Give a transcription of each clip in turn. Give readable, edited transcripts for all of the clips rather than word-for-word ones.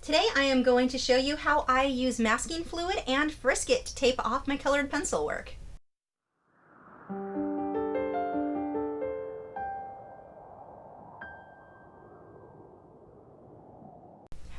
Today I am going to show you how I use masking fluid and frisket to tape off my colored pencil work.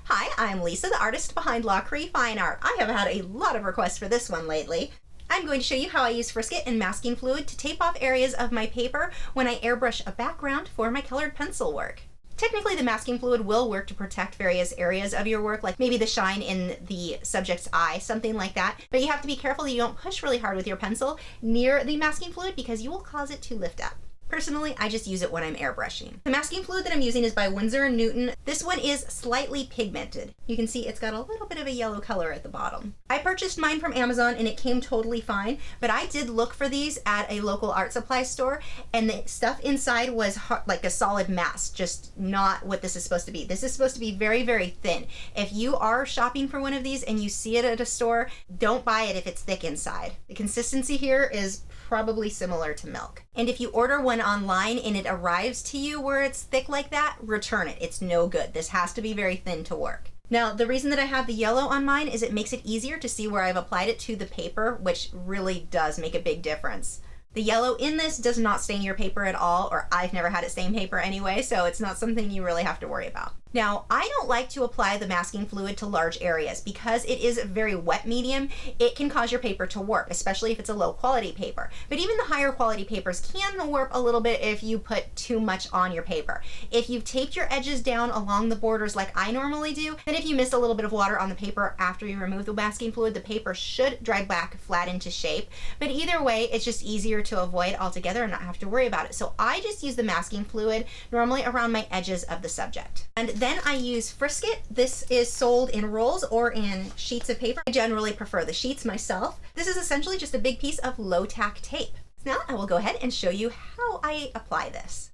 Hi, I'm Lisa, the artist behind Lachri Fine Art. I have had a lot of requests for this one lately. I'm going to show you how I use frisket and masking fluid to tape off areas of my paper when I airbrush a background for my colored pencil work. Technically, the masking fluid will work to protect various areas of your work, like maybe the shine in the subject's eye, something like that. But you have to be careful that you don't push really hard with your pencil near the masking fluid because you will cause it to lift up. Personally, I just use it when I'm airbrushing. The masking fluid that I'm using is by Winsor & Newton. This one is slightly pigmented. You can see it's got a little bit of a yellow color at the bottom. I purchased mine from Amazon and it came totally fine, but I did look for these at a local art supply store and the stuff inside was like a solid mass, just not what this is supposed to be. This is supposed to be very, very thin. If you are shopping for one of these and you see it at a store, don't buy it if it's thick inside. The consistency here is probably similar to milk. And if you order one online and it arrives to you where it's thick like that, return it. It's no good. This has to be very thin to work. Now, the reason that I have the yellow on mine is it makes it easier to see where I've applied it to the paper, which really does make a big difference. The yellow in this does not stain your paper at all, or I've never had it stain paper anyway, so it's not something you really have to worry about. Now, I don't like to apply the masking fluid to large areas because it is a very wet medium. It can cause your paper to warp, especially if it's a low quality paper. But even the higher quality papers can warp a little bit if you put too much on your paper. If you've taped your edges down along the borders like I normally do, then if you miss a little bit of water on the paper after you remove the masking fluid, the paper should dry back flat into shape. But either way, it's just easier to avoid altogether and not have to worry about it. So I just use the masking fluid normally around my edges of the subject. And then I use frisket. This is sold in rolls or in sheets of paper. I generally prefer the sheets myself. This is essentially just a big piece of low tack tape. Now I will go ahead and show you how I apply this.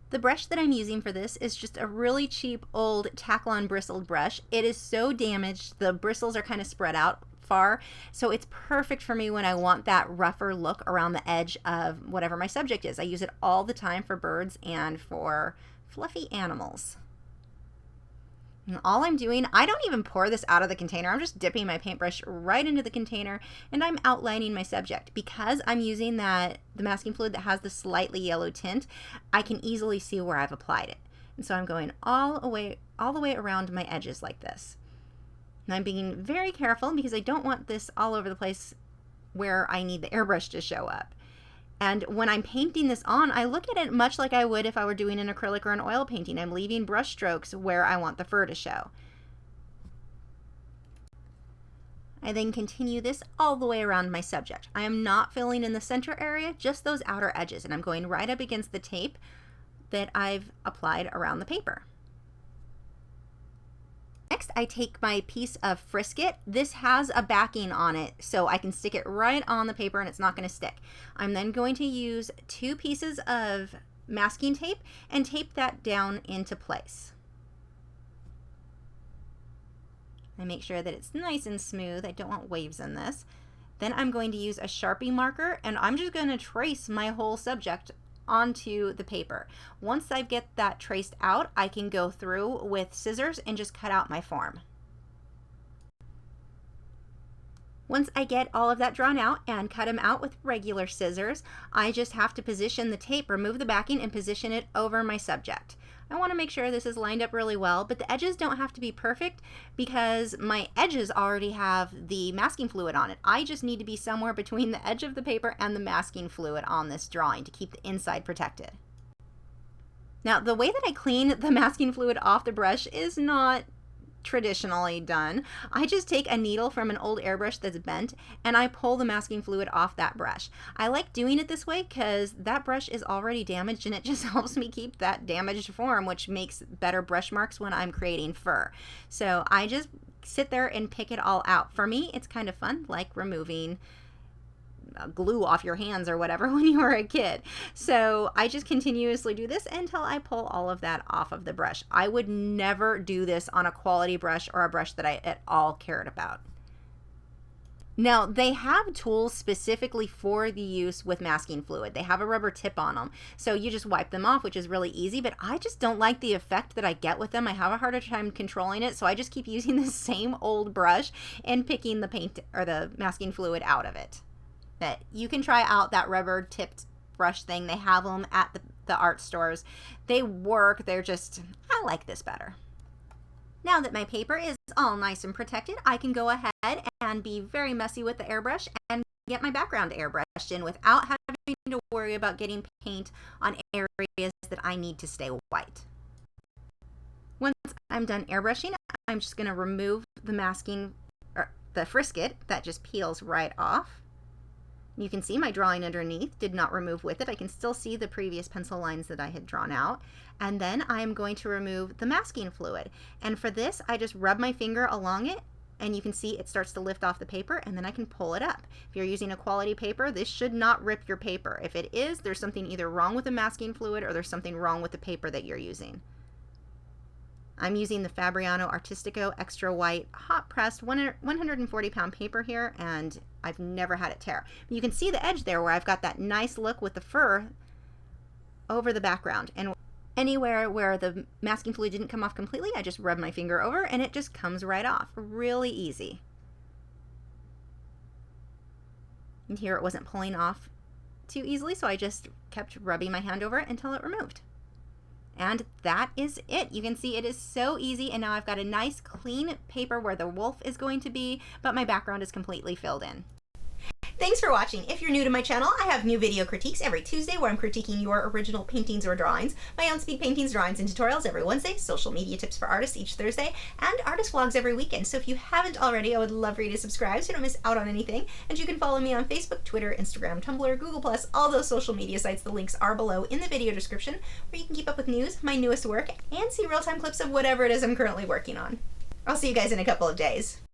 The brush that I'm using for this is just a really cheap old tack-on bristled brush. It is so damaged, the bristles are kind of spread out far, so it's perfect for me when I want that rougher look around the edge of whatever my subject is. I use it all the time for birds and for fluffy animals. And all I'm doing, I don't even pour this out of the container. I'm just dipping my paintbrush right into the container and I'm outlining my subject. Because I'm using the masking fluid that has the slightly yellow tint, I can easily see where I've applied it. And so I'm going all the way around my edges like this. And I'm being very careful because I don't want this all over the place where I need the airbrush to show up. And when I'm painting this on, I look at it much like I would if I were doing an acrylic or an oil painting. I'm leaving brush strokes where I want the fur to show. I then continue this all the way around my subject. I am not filling in the center area, just those outer edges, and I'm going right up against the tape that I've applied around the paper. Next, I take my piece of frisket. This has a backing on it, so I can stick it right on the paper and it's not going to stick. I'm then going to use 2 pieces of masking tape and tape that down into place. I make sure that it's nice and smooth. I don't want waves in this. Then I'm going to use a Sharpie marker and I'm just going to trace my whole subject onto the paper. Once I get that traced out, I can go through with scissors and just cut out my form. Once I get all of that drawn out and cut them out with regular scissors, I just have to position the tape, remove the backing, and position it over my subject. I want to make sure this is lined up really well, but the edges don't have to be perfect because my edges already have the masking fluid on it. I just need to be somewhere between the edge of the paper and the masking fluid on this drawing to keep the inside protected. Now, the way that I clean the masking fluid off the brush is not traditionally done. I just take a needle from an old airbrush that's bent and I pull the masking fluid off that brush. I like doing it this way because that brush is already damaged and it just helps me keep that damaged form, which makes better brush marks when I'm creating fur. So I just sit there and pick it all out. For me, it's kind of fun, like removing glue off your hands or whatever when you were a kid. So I just continuously do this until I pull all of that off of the brush. I would never do this on a quality brush or a brush that I at all cared about. Now, they have tools specifically for the use with masking fluid. They have a rubber tip on them. So you just wipe them off, which is really easy, but I just don't like the effect that I get with them. I have a harder time controlling it, so I just keep using the same old brush and picking the paint or the masking fluid out of it. But you can try out that rubber tipped brush thing. They have them at the art stores. They work. They're just, I like this better. Now that my paper is all nice and protected, I can go ahead and be very messy with the airbrush and get my background airbrushed in without having to worry about getting paint on areas that I need to stay white. Once I'm done airbrushing, I'm just going to remove the masking, or the frisket that just peels right off. You can see my drawing underneath did not remove with it. I can still see the previous pencil lines that I had drawn out. And then I'm going to remove the masking fluid. And for this, I just rub my finger along it, and you can see it starts to lift off the paper, and then I can pull it up. If you're using a quality paper, this should not rip your paper. If it is, there's something either wrong with the masking fluid or there's something wrong with the paper that you're using. I'm using the Fabriano Artistico Extra White hot pressed 140 pound paper here, and I've never had it tear. You can see the edge there where I've got that nice look with the fur over the background, and anywhere where the masking fluid didn't come off completely, I just rub my finger over and it just comes right off. Really easy. And here it wasn't pulling off too easily, so I just kept rubbing my hand over it until it removed. And that is it. You can see it is so easy, and now I've got a nice clean paper where the wolf is going to be, but my background is completely filled in. Thanks for watching. If you're new to my channel, I have new video critiques every Tuesday where I'm critiquing your original paintings or drawings, my own speed paintings, drawings, and tutorials every Wednesday, social media tips for artists each Thursday, and artist vlogs every weekend. So if you haven't already, I would love for you to subscribe so you don't miss out on anything. And you can follow me on Facebook, Twitter, Instagram, Tumblr, Google+, all those social media sites. The links are below in the video description, where you can keep up with news, my newest work, and see real-time clips of whatever it is I'm currently working on. I'll see you guys in a couple of days.